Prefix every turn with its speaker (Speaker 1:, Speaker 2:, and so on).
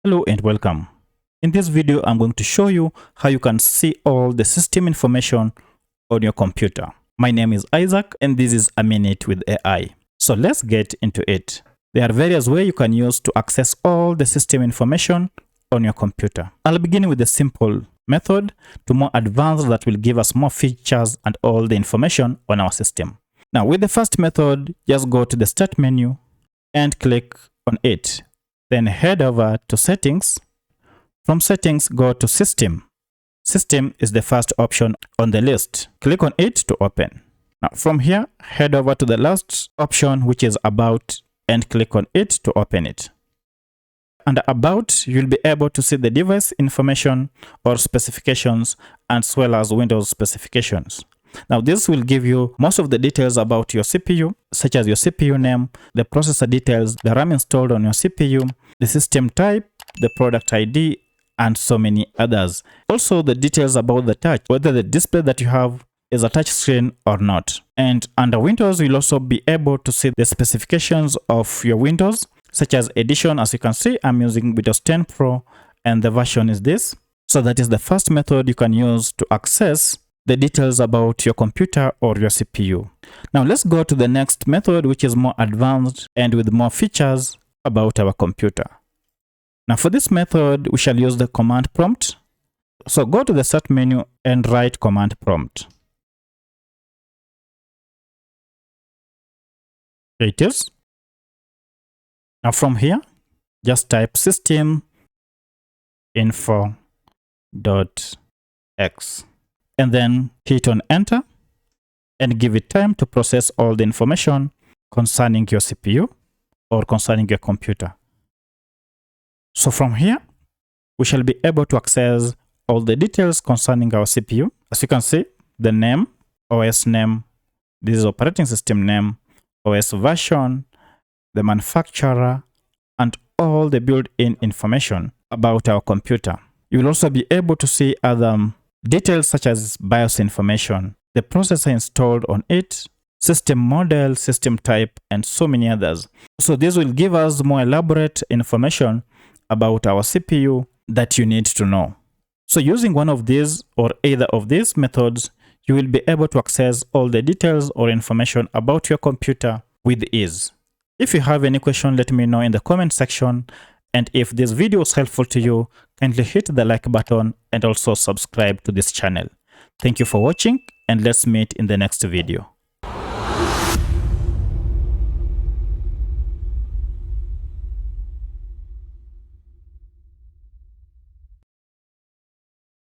Speaker 1: Hello and welcome. In this video, I'm going to show you how you can see all the system information on your computer. My name is Isaac and this is A Minute with AI. So let's get into it. There are various ways you can use to access all the system information on your computer. I'll begin with a simple method to more advanced that will give us more features and all the information on our system. Now with the first method, just go to the Start menu and click on it. Then head over to Settings. From Settings, go to System. System is the first option on the list. Click on it to open. Now from here, head over to the last option, which is About, and click on it to open it. Under About, you'll be able to see the device information or specifications as well as Windows specifications. Now this will give you most of the details about your CPU, such as your CPU name, the processor details, the RAM installed on your CPU, the system type, the product ID, and so many others. Also the details about the touch, whether the display that you have is a touch screen or not. And under Windows, you'll also be able to see the specifications of your Windows, such as edition. As you can see, I'm using Windows 10 Pro and the version is this. So that is the first method you can use to access the details about your computer or your CPU. Now let's go to the next method, which is more advanced and with more features about our computer. Now for this method, we shall use the command prompt. So go to the Start menu and write command prompt. Here it is. Now from here, just type system info.x. and then hit on enter and give it time to process all the information concerning your CPU or concerning your computer. So from here, we shall be able to access all the details concerning our CPU. As you can see, the name, OS name, this is operating system name, OS version, the manufacturer, and all the built-in information about our computer. You will also be able to see other details such as BIOS information, the processor installed on it, system model, system type, and so many others. So this will give us more elaborate information about our CPU that you need to know. So using one of these or either of these methods, you will be able to access all the details or information about your computer with ease. If you have any question, let me know in the comment section. And if this video was helpful to you, kindly hit the like button and also subscribe to this channel. Thank you for watching and let's meet in the next video.